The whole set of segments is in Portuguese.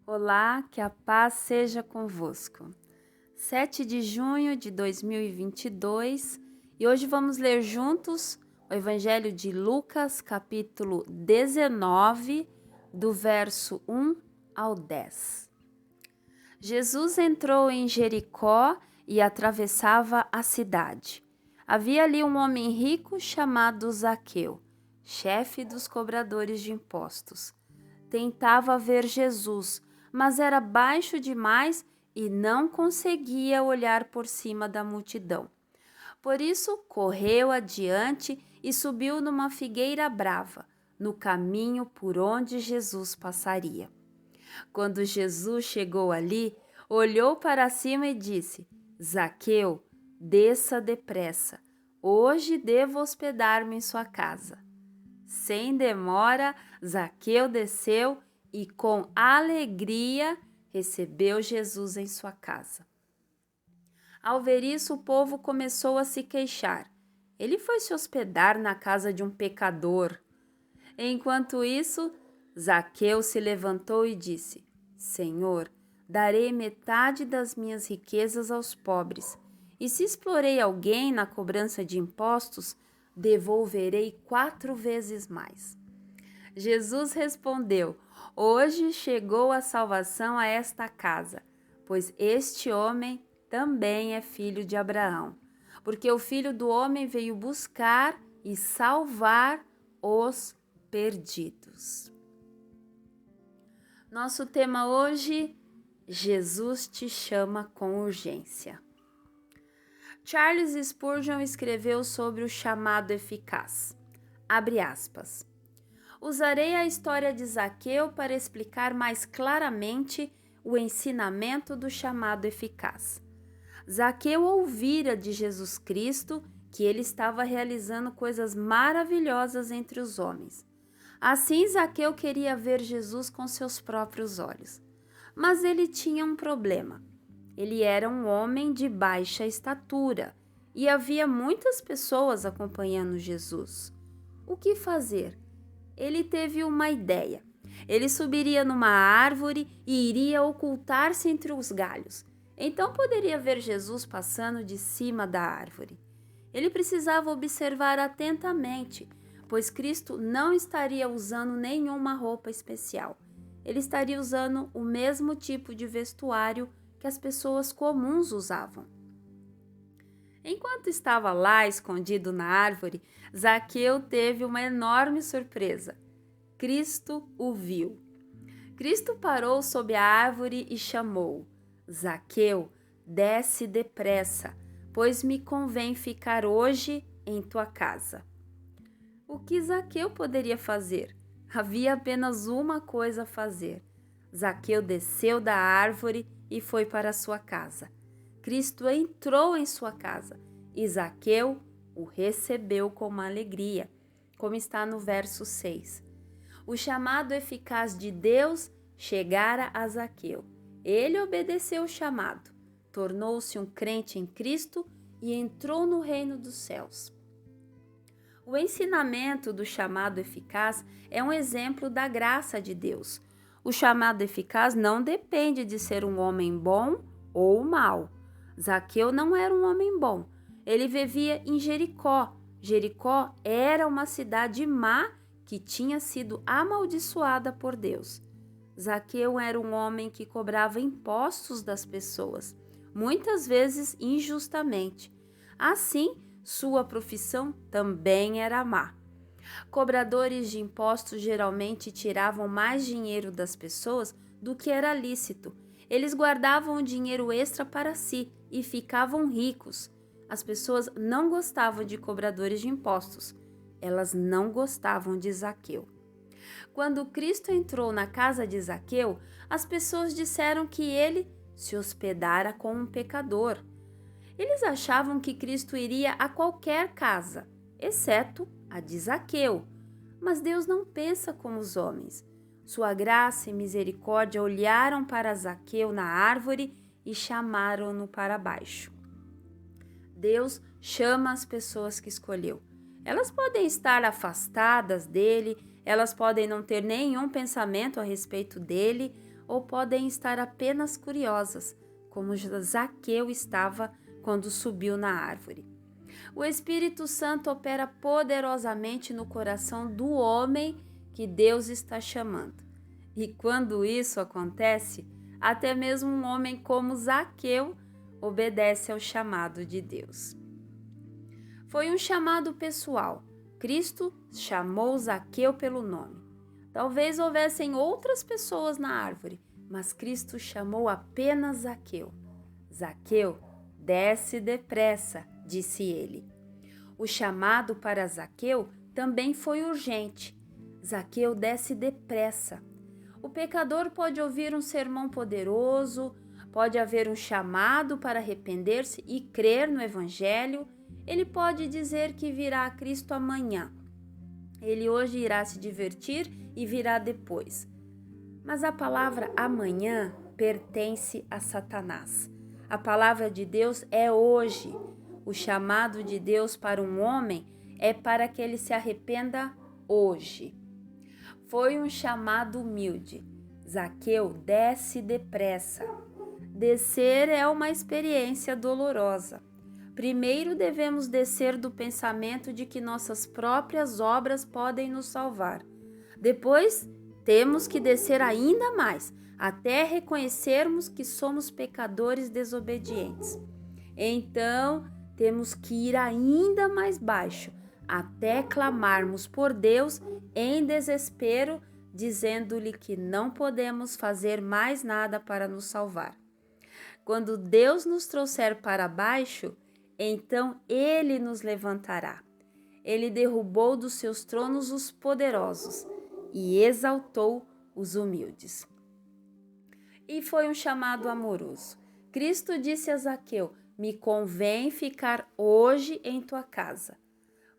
Olá, que a paz seja convosco. 7 de junho de 2022 e hoje vamos ler juntos o Evangelho de Lucas, capítulo 19, do verso 1 ao 10. Jesus entrou em Jericó e atravessava a cidade. Havia ali um homem rico chamado Zaqueu, chefe dos cobradores de impostos. Tentava ver Jesus, mas era baixo demais e não conseguia olhar por cima da multidão. Por isso, correu adiante e subiu numa figueira brava, no caminho por onde Jesus passaria. Quando Jesus chegou ali, olhou para cima e disse: Zaqueu, desça depressa. Hoje devo hospedar-me em sua casa. Sem demora, Zaqueu desceu e com alegria recebeu Jesus em sua casa. Ao ver isso, o povo começou a se queixar. Ele foi se hospedar na casa de um pecador. Enquanto isso, Zaqueu se levantou e disse: Senhor, darei metade das minhas riquezas aos pobres, e se explorei alguém na cobrança de impostos, devolverei 4 vezes mais. Jesus respondeu: Hoje chegou a salvação a esta casa, pois este homem também é filho de Abraão, porque o Filho do Homem veio buscar e salvar os perdidos. Nosso tema hoje: Jesus te chama com urgência. Charles Spurgeon escreveu sobre o chamado eficaz. Abre aspas. Usarei a história de Zaqueu para explicar mais claramente o ensinamento do chamado eficaz. Zaqueu ouvira de Jesus Cristo que ele estava realizando coisas maravilhosas entre os homens. Assim, Zaqueu queria ver Jesus com seus próprios olhos. Mas ele tinha um problema. Ele era um homem de baixa estatura e havia muitas pessoas acompanhando Jesus. O que fazer? Ele teve uma ideia. Ele subiria numa árvore e iria ocultar-se entre os galhos. Então poderia ver Jesus passando de cima da árvore. Ele precisava observar atentamente, pois Cristo não estaria usando nenhuma roupa especial. Ele estaria usando o mesmo tipo de vestuário que as pessoas comuns usavam. Enquanto estava lá escondido na árvore, Zaqueu teve uma enorme surpresa. Cristo o viu. Cristo parou sob a árvore e chamou: Zaqueu, desce depressa, pois me convém ficar hoje em tua casa. O que Zaqueu poderia fazer? Havia apenas uma coisa a fazer. Zaqueu desceu da árvore e foi para sua casa. Cristo entrou em sua casa e Zaqueu o recebeu com uma alegria, como está no verso 6. O chamado eficaz de Deus chegara a Zaqueu. Ele obedeceu o chamado, tornou-se um crente em Cristo e entrou no reino dos céus. O ensinamento do chamado eficaz é um exemplo da graça de Deus. O chamado eficaz não depende de ser um homem bom ou mau. Zaqueu não era um homem bom. Ele vivia em Jericó. Jericó era uma cidade má que tinha sido amaldiçoada por Deus. Zaqueu era um homem que cobrava impostos das pessoas, muitas vezes injustamente. Assim, sua profissão também era má. Cobradores de impostos geralmente tiravam mais dinheiro das pessoas do que era lícito. Eles guardavam o dinheiro extra para si e ficavam ricos. As pessoas não gostavam de cobradores de impostos. Elas não gostavam de Zaqueu. Quando Cristo entrou na casa de Zaqueu, as pessoas disseram que ele se hospedara com um pecador. Eles achavam que Cristo iria a qualquer casa, exceto a de Zaqueu. Mas Deus não pensa como os homens. Sua graça e misericórdia olharam para Zaqueu na árvore e chamaram-no para baixo. Deus chama as pessoas que escolheu. Elas podem estar afastadas dele, elas podem não ter nenhum pensamento a respeito dele, ou podem estar apenas curiosas, como Zaqueu estava quando subiu na árvore. O Espírito Santo opera poderosamente no coração do homem que Deus está chamando. E quando isso acontece, até mesmo um homem como Zaqueu obedece ao chamado de Deus. Foi um chamado pessoal. Cristo chamou Zaqueu pelo nome. Talvez houvessem outras pessoas na árvore, mas Cristo chamou apenas Zaqueu. Zaqueu, desce depressa, disse ele. O chamado para Zaqueu também foi urgente. Zaqueu, desce depressa. O pecador pode ouvir um sermão poderoso, pode haver um chamado para arrepender-se e crer no Evangelho. Ele pode dizer que virá a Cristo amanhã. Ele hoje irá se divertir e virá depois. Mas a palavra amanhã pertence a Satanás. A palavra de Deus é hoje. O chamado de Deus para um homem é para que ele se arrependa hoje. Foi um chamado humilde. Zaqueu, desce depressa. Descer é uma experiência dolorosa. Primeiro devemos descer do pensamento de que nossas próprias obras podem nos salvar. Depois, temos que descer ainda mais, até reconhecermos que somos pecadores desobedientes. Então, temos que ir ainda mais baixo, até clamarmos por Deus em desespero, dizendo-lhe que não podemos fazer mais nada para nos salvar. Quando Deus nos trouxer para baixo, então Ele nos levantará. Ele derrubou dos seus tronos os poderosos e exaltou os humildes. E foi um chamado amoroso. Cristo disse a Zaqueu: me convém ficar hoje em tua casa.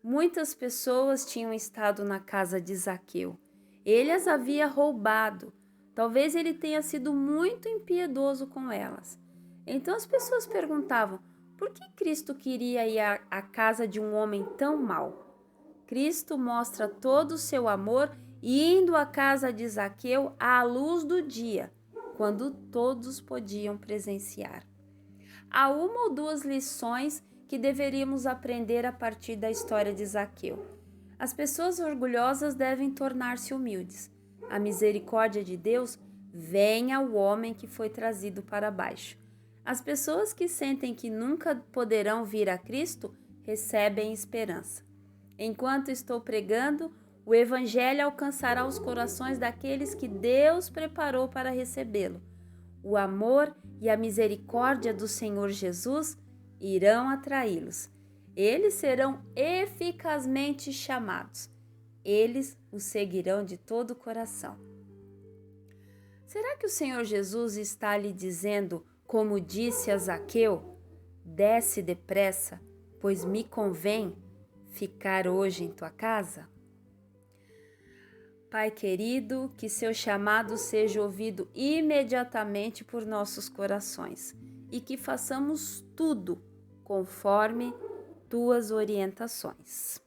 Muitas pessoas tinham estado na casa de Zaqueu. Ele as havia roubado. Talvez ele tenha sido muito impiedoso com elas. Então as pessoas perguntavam: por que Cristo queria ir à casa de um homem tão mau? Cristo mostra todo o seu amor indo à casa de Zaqueu à luz do dia, quando todos podiam presenciar. Há uma ou duas lições que deveríamos aprender a partir da história de Zaqueu. As pessoas orgulhosas devem tornar-se humildes. A misericórdia de Deus vem ao homem que foi trazido para baixo. As pessoas que sentem que nunca poderão vir a Cristo recebem esperança. Enquanto estou pregando, o Evangelho alcançará os corações daqueles que Deus preparou para recebê-lo. O amor e a misericórdia do Senhor Jesus irão atraí-los. Eles serão eficazmente chamados. Eles o seguirão de todo o coração. Será que o Senhor Jesus está lhe dizendo, como disse a Zaqueu: desce depressa, pois me convém ficar hoje em tua casa? Pai querido, que seu chamado seja ouvido imediatamente por nossos corações e que façamos tudo conforme tuas orientações.